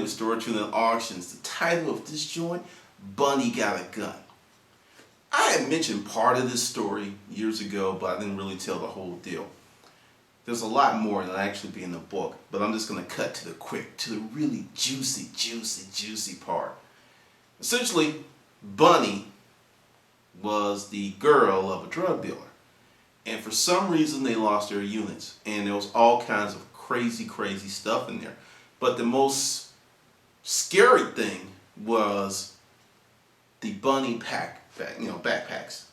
with Storage Unit Auctions. The title of this joint, Bunny Got a Gun. I had mentioned part of this story years ago, but I didn't really tell the whole deal. There's a lot more than actually be in the book, but I'm just going to cut to the really juicy part. Essentially, Bunny was the girl of a drug dealer. And for some reason, they lost their units. And there was all kinds of crazy stuff in there. But the most scary thing was the Bunny backpacks.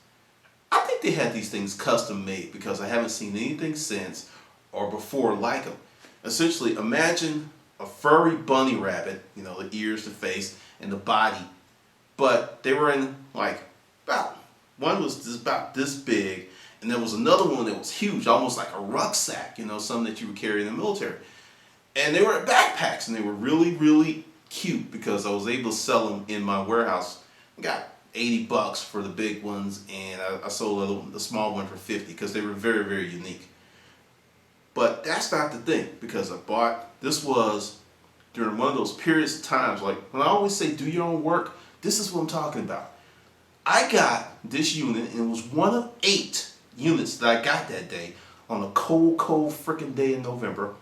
I think they had these things custom made because I haven't seen anything since or before like them. Essentially, imagine a furry bunny rabbit, the ears, the face, and the body. But they were in one was about this big, and there was another one that was huge, almost like a rucksack, something that you would carry in the military. And they were backpacks, and they were really cute because I was able to sell them in my warehouse. I got $80 for the big ones, and I sold the small one for $50 because they were very unique. But that's not the thing, because this was during one of those periods of times, like when I always say do your own work, this is what I'm talking about. I got this unit, and it was one of 8 units that I got that day on a cold freaking day in November.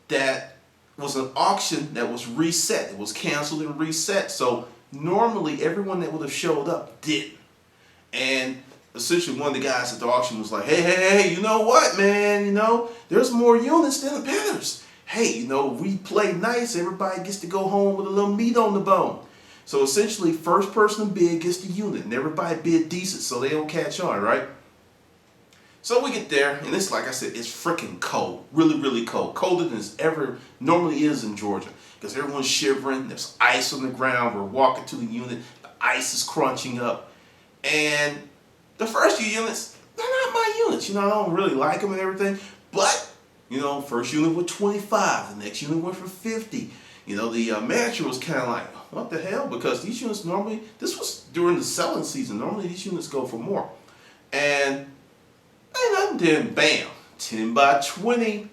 That was an auction that was reset. It was canceled and reset. So normally everyone that would have showed up didn't. And essentially one of the guys at the auction was like, hey, you know what, man? There's more units than the bidders. Hey, we play nice. Everybody gets to go home with a little meat on the bone. So essentially, first person to bid gets the unit, and everybody bid decent so they don't catch on, right? So we get there, and it's like I said, it's freaking cold, really cold, colder than it ever normally is in Georgia, because everyone's shivering. There's ice on the ground. We're walking to the unit. The ice is crunching up, and the first few units, they're not my units. I don't really like them and everything, but first unit was 25, the next unit went for 50. The manager was kind of like, what the hell? Because these units normally, this was during the selling season. Normally these units go for more. And then bam, 10 by 20,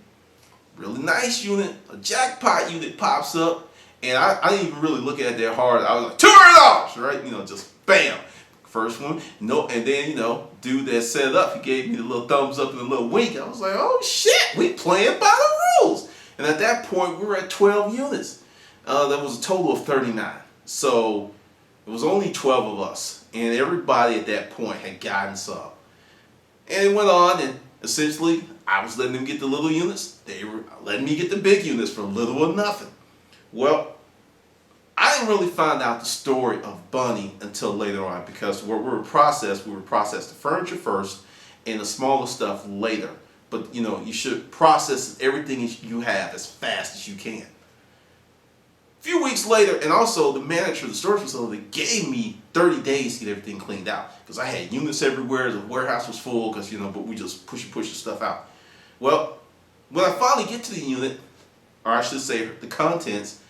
really nice unit, a jackpot unit pops up. And I didn't even really look at it that hard. I was like, $200, right? Just bam. First one, and then, dude that set it up, he gave me the little thumbs up and the little wink. I was like, oh shit, we playing by the rules. And at that point, we were at 12 units. That was a total of 39. So it was only 12 of us. And everybody at that point had gotten some. And it went on, and essentially, I was letting them get the little units. They were letting me get the big units for little or nothing. Well, I didn't really find out the story of Bunny until later on, because we would process the furniture first and the smaller stuff later. But you should process everything you have as fast as you can. A few weeks later, and also the manager of the storage facility gave me 30 days to get everything cleaned out, because I had units everywhere. The warehouse was full because but we just push the stuff out. Well, when I finally get to the unit, or I should say the contents,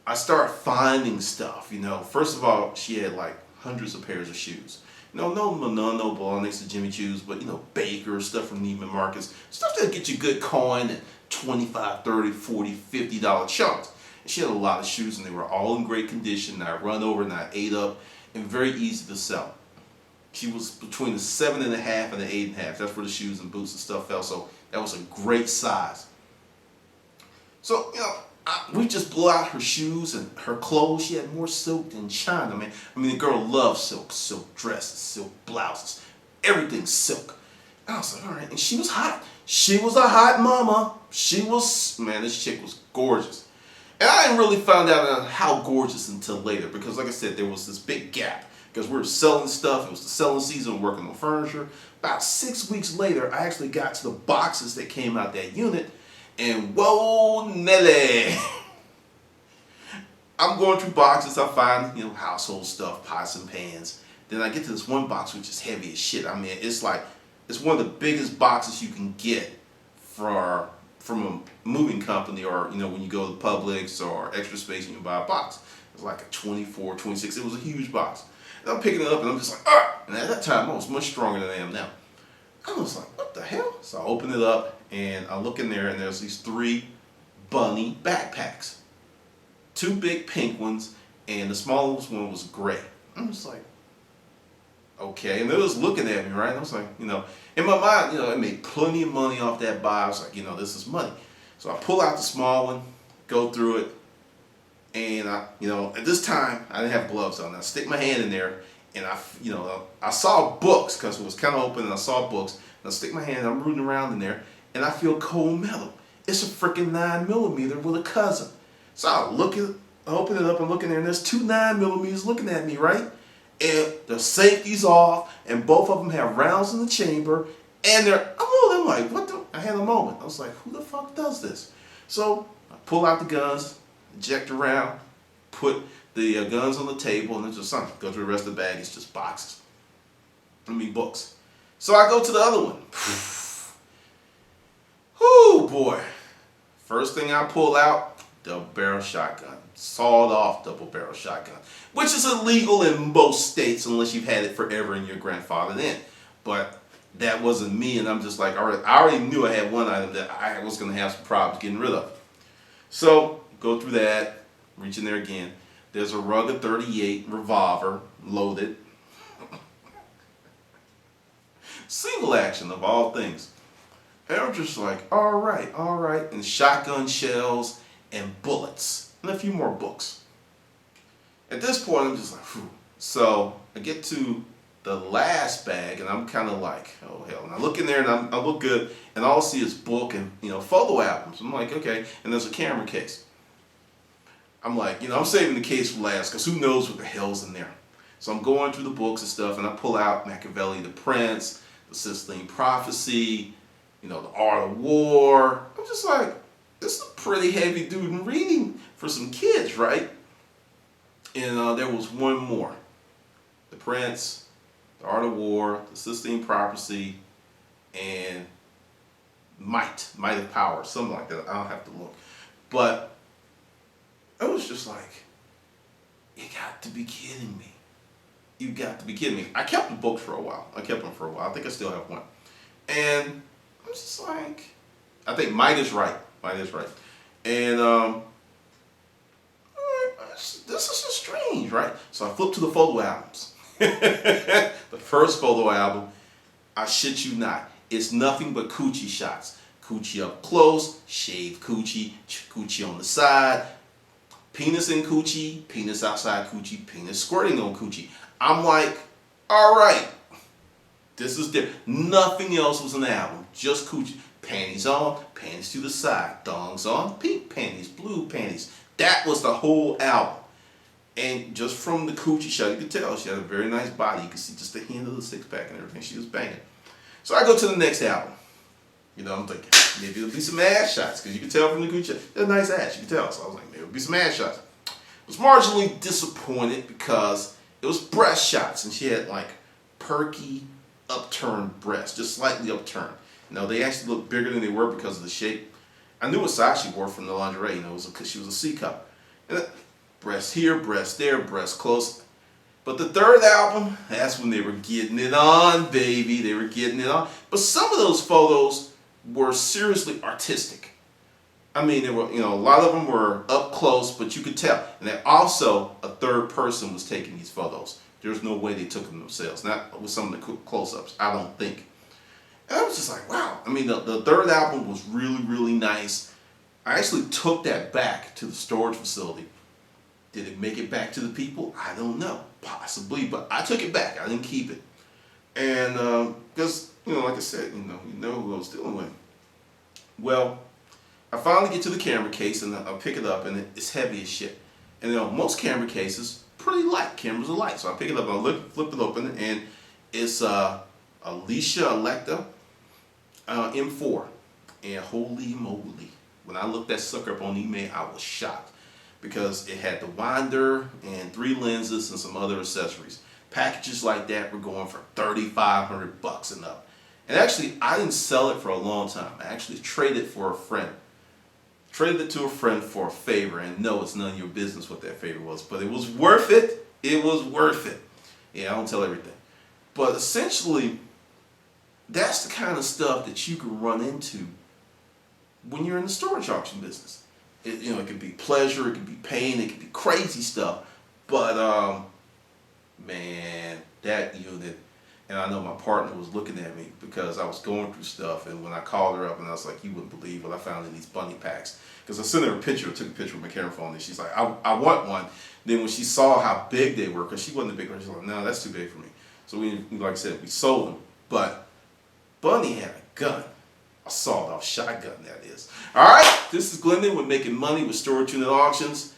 I start finding stuff. First of all, she had like hundreds of pairs of shoes. No belongings to Jimmy Choo's, but Baker, stuff from Neiman Marcus, stuff that get you good coin and $25, $30, $40, $50 chunks. And she had a lot of shoes, and they were all in great condition. I run over and I ate up, and very easy to sell. She was between the 7.5 and the 8.5. That's where the shoes and boots and stuff fell. So that was a great size. So we just blew out her shoes and her clothes. She had more silk than China, man. The girl loved silk dresses, silk blouses, everything silk. And I was like, all right. And she was hot. She was a hot mama. This chick was gorgeous. And I didn't really find out how gorgeous until later, because like I said, there was this big gap, because we were selling stuff. It was the selling season, working on furniture. About 6 weeks later, I actually got to the boxes that came out that unit. And whoa, Nelly. I'm going through boxes. I find, household stuff, pots and pans. Then I get to this one box, which is heavy as shit. It's one of the biggest boxes you can get from a moving company, or, when you go to Publix or Extra Space and you buy a box. It was like a 24, 26. It was a huge box. And I'm picking it up, and I'm just like, ah! And at that time, I was much stronger than I am now. I was like, what the hell? So I open it up, and I look in there, and there's these 3 Bunny backpacks. two big pink ones, and the smallest one was gray. I'm just like, okay. And they was looking at me, right? I was like, in my mind, I made plenty of money off that buy. I was like, this is money. So I pull out the small one, go through it, and at this time, I didn't have gloves on. I stick my hand in there, and I saw books, because it was kind of open, and I saw books, and I stick my hand, I'm rooting around in there, and I feel cold metal. It's a freaking 9mm with a cousin. So I open it up and look in there, and there's two 9mm looking at me, right? And the safety's off, and both of them have rounds in the chamber, and I'm like, what the? I had a moment. I was like, who the fuck does this? So I pull out the guns, eject around, put the guns on the table, and there's just something. Go through the rest of the bag, it's just boxes. Books. So I go to the other one. Whoo, boy. First thing I pull out, double barrel shotgun. Sawed off double barrel shotgun. Which is illegal in most states unless you've had it forever and your grandfather then. But that wasn't me, and I'm just like, I already knew I had one item that I was going to have some problems getting rid of. So, go through that, reach in there again. There's a rugged 38 revolver, loaded. Single action of all things. And I'm just like, all right. And shotgun shells and bullets. And a few more books. At this point, I'm just like, whew. So I get to the last bag, and I'm kind of like, oh hell. And I look in there, and I look good, and all I see is book and photo albums. I'm like, okay. And there's a camera case. I'm like, I'm saving the case for last, because who knows what the hell's in there. So I'm going through the books and stuff, and I pull out Machiavelli the Prince, the Sistine Prophecy, the Art of War. I'm just like, this is a pretty heavy dude in reading for some kids, right? And there was one more. The Prince, the Art of War, the Sistine Prophecy, and Might of Power, something like that. I don't have to look. But I was just like, you got to be kidding me. You got to be kidding me. I kept the books for a while. I think I still have one. And I'm just like, I think Might is right. And this is just strange, right? So I flipped to the photo albums. The first photo album, I shit you not, it's nothing but coochie shots. Coochie up close, shaved coochie, coochie on the side, penis in coochie, penis outside coochie, penis squirting on coochie. I'm like, all right, this is different. Nothing else was in the album, just coochie. Panties on, panties to the side, thongs on, pink panties, blue panties. That was the whole album. And just from the coochie shot, you could tell she had a very nice body. You could see just the hand of the six-pack and everything. She was banging. So I go to the next album. I'm thinking, maybe there'll be some ass shots, because you could tell from the coochie shot. There's a nice ass, you could tell. So I was like, maybe there'll be some ass shots. I was marginally disappointed because it was breast shots, and she had like perky, upturned breasts, just slightly upturned. They actually looked bigger than they were because of the shape. I knew what size she wore from the lingerie, it was because she was a C cup. And breast here, breast there, breast close. But the third album, that's when they were getting it on, baby. They were getting it on. But some of those photos were seriously artistic. There were, a lot of them were up close, but you could tell. And then also, a third person was taking these photos. There's no way they took them themselves. Not with some of the close-ups, I don't think. And I was just like, wow. The third album was really, really nice. I actually took that back to the storage facility. Did it make it back to the people? I don't know. Possibly, but I took it back. I didn't keep it. And because, like I said, you know who I was dealing with. Well, I finally get to the camera case, and I pick it up, and it's heavy as shit. And most camera cases, pretty light. Cameras are light. So I pick it up, and I flip it open, and it's Alicia Electa M4. And holy moly, when I looked that sucker up on eBay, I was shocked. Because it had the winder and 3 lenses and some other accessories. Packages like that were going for $3,500 and up. And actually, I didn't sell it for a long time. I actually traded it for a friend. Traded it to a friend for a favor. And no, it's none of your business what that favor was. But it was worth it. It was worth it. Yeah, I don't tell everything. But essentially, that's the kind of stuff that you can run into when you're in the storage auction business. It could be pleasure, it could be pain, it could be crazy stuff. But man, that unit, and I know my partner was looking at me because I was going through stuff, and when I called her up and I was like, you wouldn't believe what I found in these bunny packs. Because I sent her a picture, took a picture with my camera phone, and she's like, I want one. Then when she saw how big they were, because she wasn't a big one, she's like, no, that's too big for me. So we, like I said, we sold them. But Bunny had a gun. A sawed-off shotgun, that is. Alright, this is Glendon with Making Money with Storage Unit Auctions.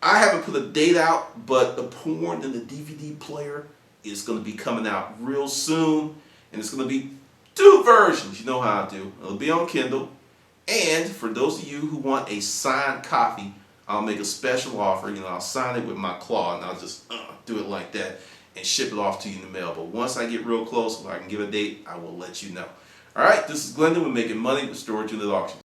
I haven't put a date out, but the porn and the DVD player is going to be coming out real soon. And it's going to be 2 versions. You know how I do. It'll be on Kindle. And for those of you who want a signed copy, I'll make a special offer. I'll sign it with my claw, and I'll just do it like that and ship it off to you in the mail. But once I get real close, if I can give a date, I will let you know. All right, this is Glendon with Making Money with Storage Unit Auctions.